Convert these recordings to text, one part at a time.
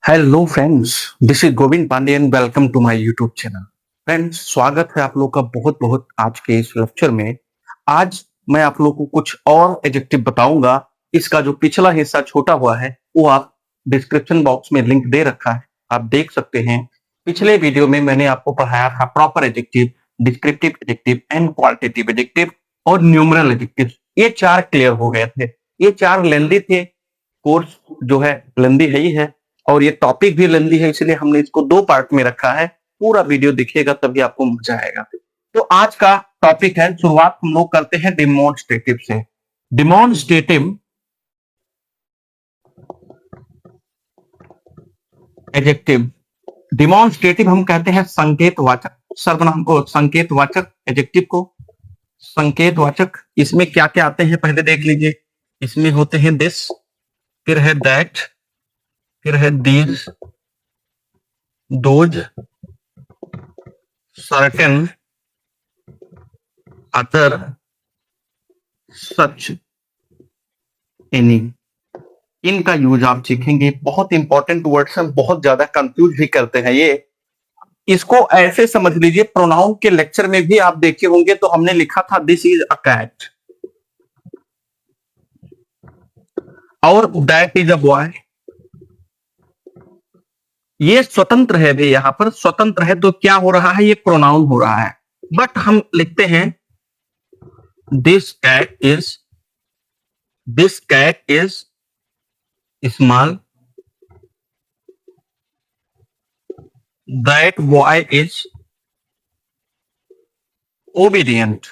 Hello friends, this is Govind Pandey and welcome to my YouTube channel. Friends, स्वागत है आप लोग का बहुत बहुत आज के इस लेक्चर में। आज मैं आप लोग को कुछ और एडजेक्टिव बताऊंगा। इसका जो पिछला हिस्सा छोटा हुआ है वो आप डिस्क्रिप्शन बॉक्स में लिंक दे रखा है, आप देख सकते हैं। पिछले वीडियो में मैंने आपको पढ़ाया था proper adjective, descriptive adjective and qualitative adjective और न्यूमरल एडजेक्टिव। ये चार क्लियर हो गए थे। ये चार लेंदी थे। कोर्स जो है लेंदी है ही है और ये टॉपिक भी लेंदी है, इसलिए हमने इसको दो पार्ट में रखा है। पूरा वीडियो देखिएगा तभी आपको मजा आएगा। तो आज का टॉपिक है, शुरुआत हम लोग करते हैं डिमॉन्स्ट्रेटिव से। Demonstrative adjective. डिमॉन्स्ट्रेटिव हम कहते हैं संकेतवाचक सर्वनाम को, संकेतवाचक एडजेक्टिव को संकेतवाचक। इसमें क्या क्या आते हैं पहले देख लीजिए। इसमें होते हैं दिस, फिर है दैट, फिर है these, those, certain, other, such, any. इनका यूज आप सीखेंगे। बहुत इंपॉर्टेंट वर्ड्स हैं, बहुत ज्यादा कंफ्यूज भी करते हैं ये। इसको ऐसे समझ लीजिए, प्रोनाउन के लेक्चर में भी आप देखे होंगे तो हमने लिखा था दिस इज अ कैट और दैट इज अ बॉय। ये स्वतंत्र है भी, यहां पर स्वतंत्र है तो क्या हो रहा है, ये प्रोनाउन हो रहा है। बट हम लिखते हैं this cat is small, that boy is obedient.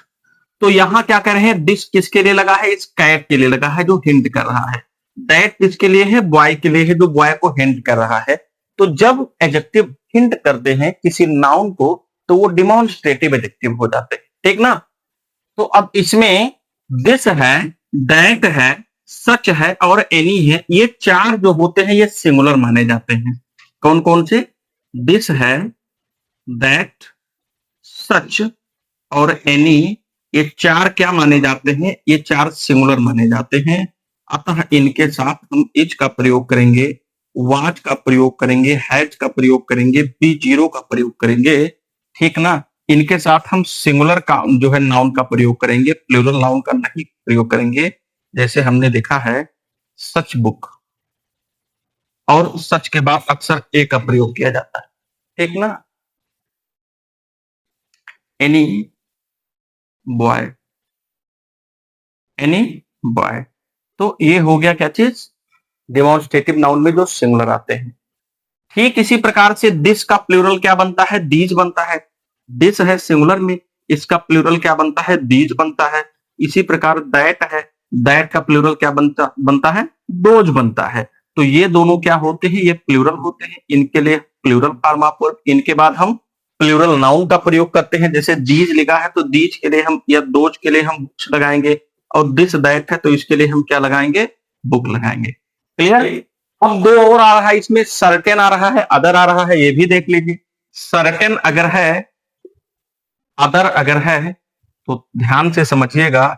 तो यहां क्या कर रहे हैं, दिस किसके लिए लगा है, इस कैट के लिए लगा है जो हिंट कर रहा है। दैट किसके लिए है, बॉय के लिए है जो बॉय को हिंट कर रहा है। तो जब एडजेक्टिव हिंट करते हैं किसी नाउन को तो वो डिमॉन्स्ट्रेटिव एडजेक्टिव हो जाते हैं, ठीक ना। तो अब इसमें दिस है, दैट है, सच है और एनी है। ये चार जो होते हैं ये सिंगुलर माने जाते हैं। कौन कौन से, दिस है, दैट, सच और एनी। ये चार क्या माने जाते हैं, ये चार सिंगुलर माने जाते हैं। अतः इनके साथ हम इज का प्रयोग करेंगे, वाज का प्रयोग करेंगे, हैज का प्रयोग करेंगे, बी जीरो का प्रयोग करेंगे, ठीक ना। इनके साथ हम सिंगुलर का जो है नाउन का प्रयोग करेंगे, प्लूरल नाउन का नहीं प्रयोग करेंगे। जैसे हमने देखा है सच बुक, और सच के बाद अक्सर ए का प्रयोग किया जाता है, ठीक ना। Any boy, any boy. तो ये हो गया क्या चीज, डेमोन्स्ट्रेटिव नाउन में जो सिंगुलर आते हैं। ठीक इसी प्रकार से दिस का प्लूरल क्या बनता है, दीज बनता है। दिस है सिंगुलर में, इसका प्लूरल क्या बनता है, दीज बनता है। इसी प्रकार दैट है, दैट का प्लूरल क्या बनता बनता है, दोज बनता है। तो ये दोनों क्या होते हैं, ये प्लूरल होते हैं। इनके लिए प्लूरल फॉर्म ऑफ वर्ब। इनके बाद हम प्लूरल नाउन का प्रयोग करते हैं। जैसे दीज लिखा है तो दीज के लिए हम या दोज के लिए हम बुक्स लगाएंगे, और दिस दैट है तो इसके लिए हम क्या लगाएंगे, बुक लगाएंगे। क्लियर। अब दो और आ रहा है इसमें, सर्टेन आ रहा है, अदर आ रहा है, ये भी देख लीजिए। सर्टेन अगर है, अदर अगर है तो ध्यान से समझिएगा।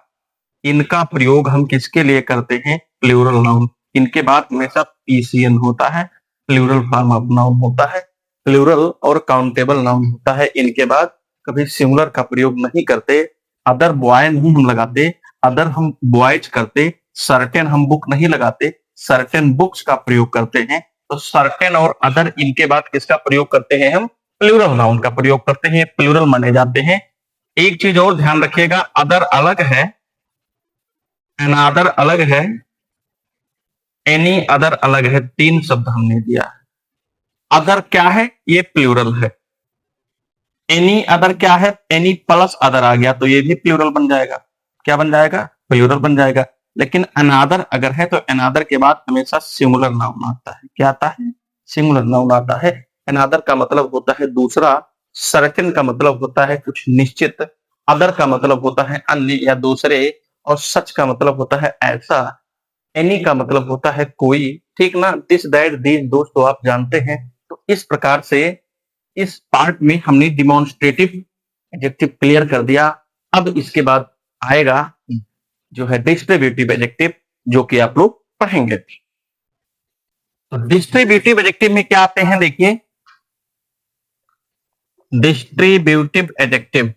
इनका प्रयोग हम किसके लिए करते हैं, प्लूरल नाउन। इनके बाद हमेशा पीसीएन होता है, प्लूरल फॉर्म ऑफ नाउन होता है, प्लूरल और काउंटेबल नाउन होता है। इनके बाद कभी सिंगुलर का प्रयोग नहीं करते। अदर बॉय नहीं हम लगाते, अदर हम बॉयज करते। सर्टेन हम बुक नहीं लगाते, सर्टेन बुक्स का प्रयोग करते हैं। तो सर्टेन और अदर, इनके बाद किसका प्रयोग करते हैं, हम प्लूरल नाउन का प्रयोग करते हैं, प्लूरल माने जाते हैं। एक चीज और ध्यान रखिएगा, अदर अलग है, अनदर अलग है, एनी अदर अलग है। तीन शब्द हमने दिया है। अदर क्या है, ये प्लूरल है। एनी अदर क्या है, एनी प्लस अदर आ गया तो ये भी प्लूरल बन जाएगा। क्या बन जाएगा, प्लूरल बन जाएगा। लेकिन अनादर अगर है तो अनादर के बाद हमेशा सिंगुलर नाउन आता है। क्या आता है, सिंगुलर नाउन आता है। अनादर का मतलब होता है दूसरा, सर्टेन का मतलब होता है कुछ निश्चित, अदर का मतलब होता है अन्य या दूसरे, और सच का मतलब होता है ऐसा, एनी का मतलब होता है कोई, ठीक ना। दिस दैट दीज दोस्त तो आप जानते हैं। तो इस प्रकार से इस पार्ट में हमने डिमॉन्स्ट्रेटिव एडजेक्टिव क्लियर कर दिया। अब इसके बाद आएगा जो है डिस्क्रिप्टिव एडजेक्टिव, जो कि आप लोग पढ़ेंगे। तो डिस्ट्रीब्यूटिव एडजेक्टिव में क्या आते हैं, देखिए डिस्ट्रीब्यूटिव एडजेक्टिव,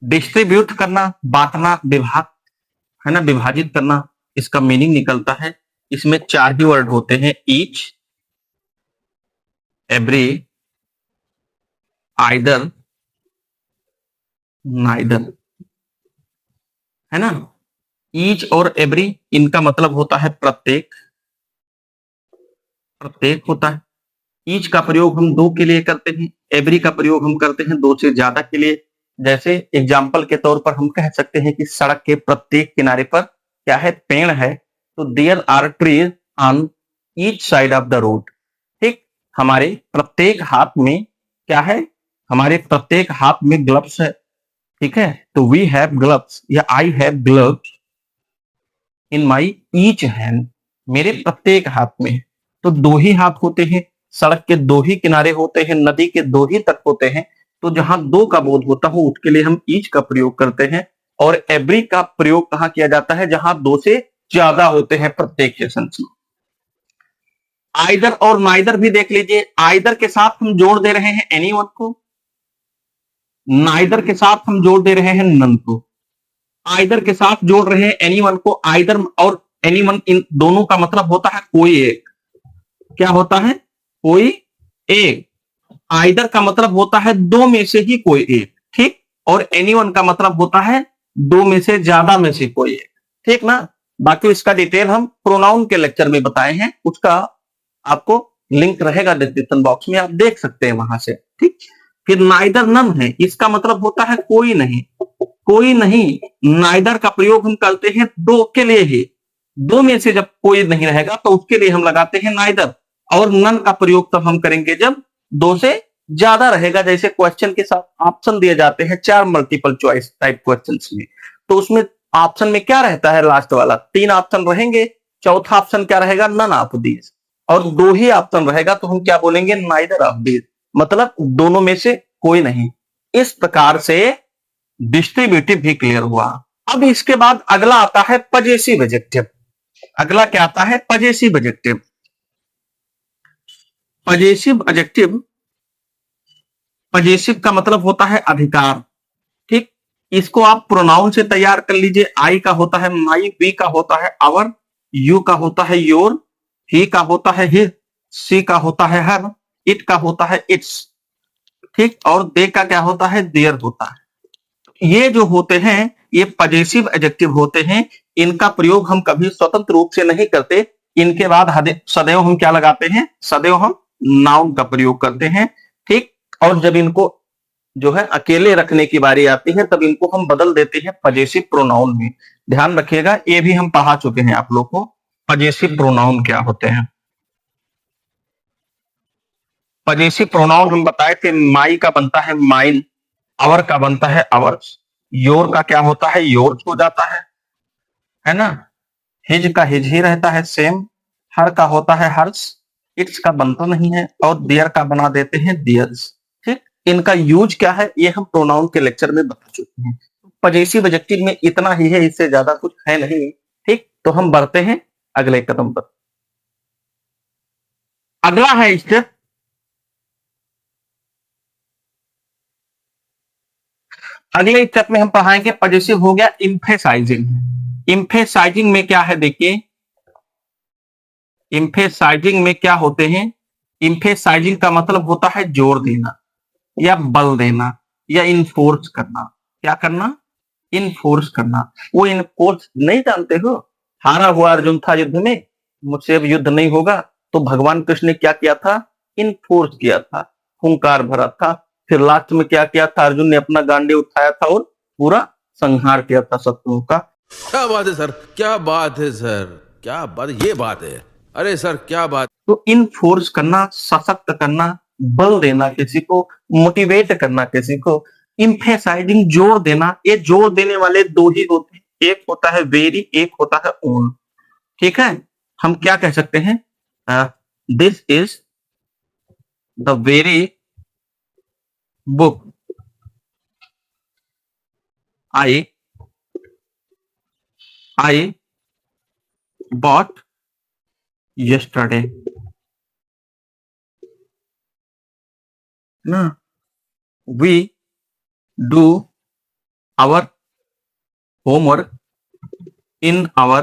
डिस्ट्रीब्यूट करना, बांटना, विभाग, है ना, विभाजित करना, इसका मीनिंग निकलता है। इसमें 4 ही वर्ड होते हैं, ईच, एवरी, आइदर, नाइदर, है ना। ईच और एवरी, इनका मतलब होता है प्रत्येक, प्रत्येक होता है। ईच का प्रयोग हम दो के लिए करते हैं, एवरी का प्रयोग हम करते हैं दो से ज्यादा के लिए। जैसे एग्जाम्पल के तौर पर हम कह सकते हैं कि सड़क के प्रत्येक किनारे पर क्या है, पेड़ है, तो there are trees on each side of the road. ठीक, हमारे प्रत्येक हाथ में क्या है, हमारे प्रत्येक हाथ में ग्लव्स है, ठीक है, तो वी हैव ग्लव्स या I have gloves in my each hand, मेरे प्रत्येक हाथ में। तो दो ही हाथ होते हैं, सड़क के दो ही किनारे होते हैं, नदी के दो ही तट होते हैं, तो जहां दो का बोध होता हो उसके लिए हम ईच का प्रयोग करते हैं। और एवरी का प्रयोग कहां किया जाता है, जहां दो से ज्यादा होते हैं प्रत्येक सेंटेंस में। आइदर और नाइदर भी देख लीजिए, आइदर के साथ हम जोड़ दे रहे हैं एनीवन को, नाइदर के साथ हम जोड़ दे रहे हैं नन को। आइदर के साथ जोड़ रहे हैं एनीवन को, आइदर और एनीवन इन दोनों का मतलब होता है कोई एक, क्या होता है, कोई एक। आइदर का मतलब होता है दो में से ही कोई एक, ठीक, और एनीवन का मतलब होता है दो में से ज्यादा में से कोई एक, ठीक ना। बाकी इसका डिटेल हम प्रोनाउन के लेक्चर में बताए हैं, उसका आपको लिंक रहेगा डिस्क्रिप्शन बॉक्स में, आप देख सकते हैं वहां से, ठीक। फिर नाइदर नन है, इसका मतलब होता है कोई नहीं, कोई नहीं। नाइदर का प्रयोग हम करते हैं दो के लिए ही, दो में से जब कोई नहीं रहेगा तो उसके लिए हम लगाते हैं नाइदर। और नन का प्रयोग तब हम करेंगे जब दो से ज्यादा रहेगा। जैसे क्वेश्चन के साथ ऑप्शन दिए जाते हैं 4 मल्टीपल चॉइस टाइप क्वेश्चंस में, तो उसमें ऑप्शन में क्या रहता है, लास्ट वाला 3 ऑप्शन रहेंगे, चौथा ऑप्शन क्या रहेगा, नन ऑफ दीज, और दो ही ऑप्शन रहेगा तो हम क्या बोलेंगे, नाइदर ऑफ दीज, मतलब दोनों में से कोई नहीं। इस प्रकार से डिस्ट्रीब्यूटिव भी क्लियर हुआ। अब इसके बाद अगला आता है पजेसिव एडजेक्टिव। अगला क्या आता है, possessive adjective. Possessive adjective, possessive का मतलब होता है अधिकार, ठीक। इसको आप प्रोनाउन से तैयार कर लीजिए। आई का होता है माई, वी का होता है आवर, यू का होता है योर, ही का होता है हिज, सी का होता है हर, इट का होता है इट्स, ठीक, और दे का क्या होता है, देयर होता है। ये जो होते हैं ये पजेसिव एडजेक्टिव होते हैं। इनका प्रयोग हम कभी स्वतंत्र रूप से नहीं करते, इनके बाद सदैव हम क्या लगाते हैं, सदैव हम नाउन का प्रयोग करते हैं, ठीक। और जब इनको जो है अकेले रखने की बारी आती है तब इनको हम बदल देते हैं पजेसिव प्रोनाउन में। ध्यान रखिएगा, ये भी हम पढ़ा चुके हैं आप लोग को, पजेसिव प्रोनाउन क्या होते हैं। पजेसिव प्रोनाउन हम बताए थे, माई का बनता है माइन, आवर का बनता है आवर्स, योर का क्या होता है, योर्स हो जाता है ना, हिज का हिज ही रहता है सेम, हर का होता है हर्स, इट्स का बनता नहीं है, और देयर का बना देते हैं देयर्स, ठीक। इनका यूज क्या है ये हम प्रोनाउन के लेक्चर में बता चुके हैं। पजेसिव एडजेक्टिव में इतना ही है, इससे ज्यादा कुछ है नहीं, ठीक। तो हम बढ़ते हैं अगले कदम पर। अगला है स्टेप, अगले स्टेप में हम पढ़ाएंगे, पजेसिव हो गया इम्फेसाइजिंग। इम्फेसाइजिंग में क्या है, देखिए इम्फेसाइजिंग में क्या होते हैं, इम्फेसाइजिंग का मतलब होता है जोर देना या बल देना या इन्फोर्स करना। क्या करना, इन्फोर्स करना। वो इन्फोर्स नहीं जानते हो, हारा हुआ अर्जुन था युद्ध में, मुझसे अब युद्ध नहीं होगा, तो भगवान कृष्ण ने क्या किया था, इन्फोर्स किया था, हुंकार भरा था। फिर लास्ट में क्या किया था, अर्जुन ने अपना गांडी उठाया था और पूरा संहार किया था शत्रुओं का। क्या बात है सर, क्या बात है सर, क्या बात, ये बात है, अरे सर क्या बात। तो इनफोर्स करना, सशक्त करना, बल देना किसी को, मोटिवेट करना किसी को, इम्फेसाइजिंग जोर देना। ये जोर देने वाले दो ही होते हैं, एक होता है वेरी, एक होता है ओन, ठीक है। हम क्या कह सकते हैं, this is the very book I I bought yesterday ना, we do our homework in our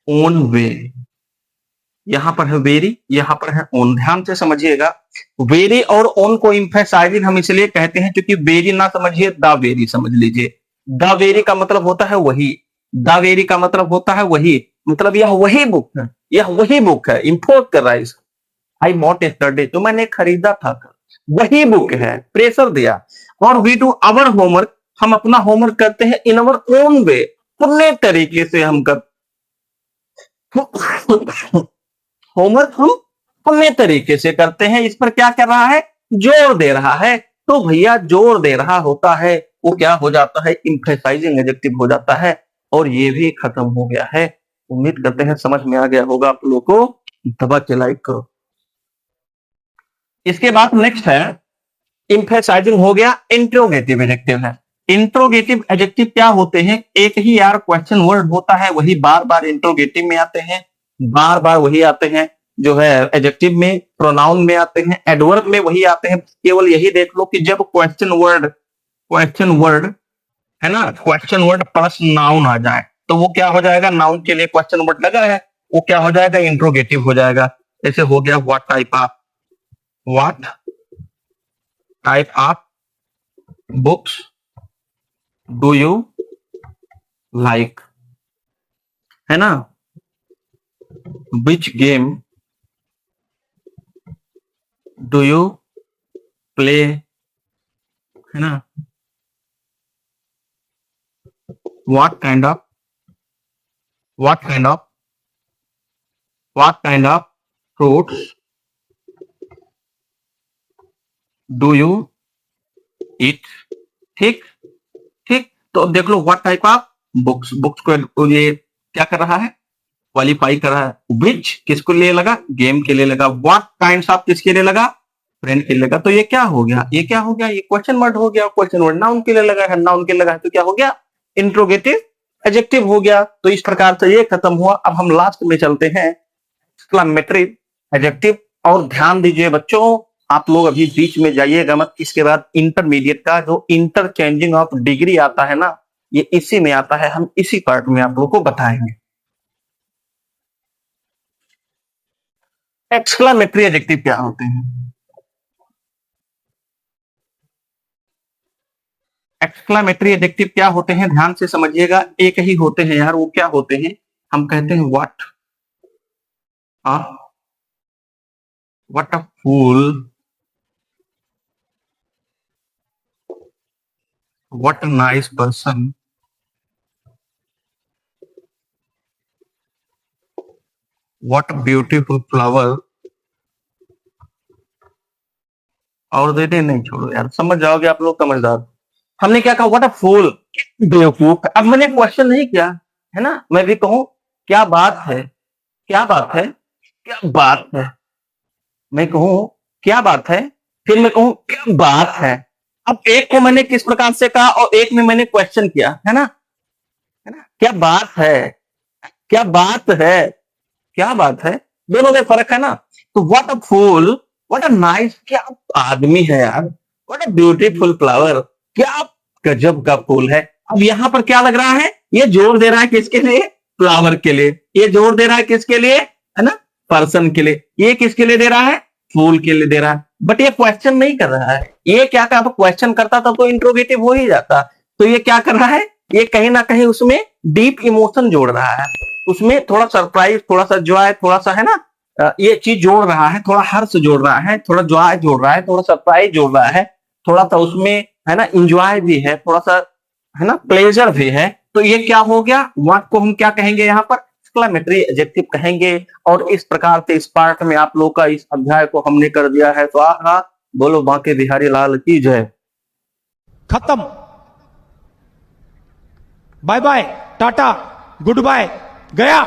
own way। यहां पर है वेरी, यहां पर है ओन। ध्यान से समझिएगा, वेरी और ओन को इम्फेसाइजिंग हम इसलिए कहते हैं क्योंकि वेरी ना समझिए, द वेरी समझ लीजिए। द वेरी का मतलब होता है वही, द वेरी का मतलब होता है वही, मतलब यह वही बुक है, यह वही बुक है, इंपोर्ट कर रहा है इसको। आई बॉट यस्टरडे, जो मैंने खरीदा था कल, वही बुक है, प्रेशर दिया। और वी डू आवर होमवर्क, हम अपना होमवर्क करते हैं इन अवर ओन वे, अपने तरीके से हम कर होमवर्क हम अपने तरीके से करते हैं। इस पर क्या कर रहा है, जोर दे रहा है। तो भैया जोर दे रहा होता है वो क्या हो जाता है, इम्फेसाइजिंग एडजेक्टिव हो जाता है। और ये भी खत्म हो गया है। उम्मीद करते हैं समझ में आ गया होगा आप लोगों को। दबा के लाइक करो। इसके बाद नेक्स्ट है, इम्फेसाइजिंग हो गया, इंट्रोगेटिव एडजेक्टिव है। इंट्रोगेटिव एडजेक्टिव क्या होते हैं, एक ही यार क्वेश्चन वर्ड होता है, वही बार बार इंट्रोगेटिव में आते हैं, बार बार वही आते हैं। जो है एडजेक्टिव में, प्रोनाउन में आते हैं, एडवर्ब में वही आते हैं। केवल यही देख लो कि जब क्वेश्चन वर्ड है ना, क्वेश्चन वर्ड प्लस नाउन आ जाए तो वो क्या हो जाएगा, नाउन के लिए क्वेश्चन वर्ड लगा है, वो क्या हो जाएगा, इंट्रोगेटिव हो जाएगा। जैसे हो गया what type of books do you like, है ना। Which game do you play, है ना। what kind of fruits do you eat। ठीक ठीक, तो अब देख लो व्हाट टाइप ऑफ बुक्स को ये क्या कर रहा है, क्वालिफाई कर रहा है। विच किसको लिए लगा, गेम के लिए लगा। व्हाट काइंड्स ऑफ किसके लिए लगा, फ्रेंड के लिए लगा। तो ये क्या हो गया, ये क्वेश्चन वर्ड हो गया। क्वेश्चन वर्ड नाउन के लिए लगा है, नाउन के लिए लगा है तो क्या हो गया, इंट्रोगेटिव एडजेक्टिव हो गया। तो इस प्रकार से ये खत्म हुआ। अब हम लास्ट में चलते हैं, एक्सक्लेमेटरी एडजेक्टिव। और ध्यान दीजिए बच्चों, आप लोग अभी बीच में जाइएगा मत। इसके बाद इंटरमीडिएट का जो इंटरचेंजिंग ऑफ डिग्री आता है ना, ये इसी में आता है, हम इसी पार्ट में आप लोग को बताएंगे। एक्सक्लेमेटरी एडजेक्टिव क्या होते हैं, एक्सक्लेमेटरी एडजेक्टिव क्या होते हैं, ध्यान से समझिएगा। एक ही होते हैं यार, वो क्या होते हैं, हम कहते हैं what a fool, what a nice person, what a beautiful flower. और देते नहीं, छोड़ो यार, समझ जाओगे आप लोग समझदार। हमने क्या कहा, व्हाट अ फूल, बेवकूफ। अब मैंने क्वेश्चन नहीं किया है ना, मैं भी कहूं क्या बात है, क्या बात है, क्या बात है। मैं कहूं क्या बात है, फिर मैं कहूं क्या बात है। अब एक को मैंने किस प्रकार से कहा और एक में मैंने क्वेश्चन किया, है ना, क्या बात है, क्या बात है, क्या बात है, दोनों में फर्क है ना। तो what a fool, what a nice, क्या आदमी है यार, व्हाट अ ब्यूटीफुल फ्लावर, क्या गजब का फूल है। अब यहां पर क्या लग रहा है, ये जोर दे रहा है किसके लिए, फ्लावर के लिए। ये जोर दे रहा है किसके लिए, है ना, पर्सन के लिए। ये किसके लिए दे रहा है, फूल के लिए दे रहा है। बट ये क्वेश्चन नहीं कर रहा है। ये क्या था, क्वेश्चन करता था तो इंट्रोगेटिव हो ही जाता। तो ये क्या कर रहा है, ये कहीं ना कहीं उसमें डीप इमोशन जोड़ रहा है, उसमें थोड़ा सरप्राइज, थोड़ा सा जॉय, थोड़ा सा, है ना, ये चीज जोड़ रहा है, थोड़ा हर्ष जोड़ रहा है, थोड़ा जॉय जोड़ रहा है, थोड़ा सरप्राइज जोड़ रहा है, थोड़ा सा उसमें, है ना, इंजॉय भी है, थोड़ा सा, है ना, प्लेजर भी है। तो ये क्या हो गया, व्हाट को हम क्या कहेंगे यहाँ पर, एक्सक्लेमेटरी एडजेक्टिव कहेंगे। और इस प्रकार से इस पार्ट में आप लोग का इस अध्याय को हमने कर दिया है। तो आहा, बोलो बांके बिहारी लाल की जय। खत्म, bye bye, tata, goodbye, गया।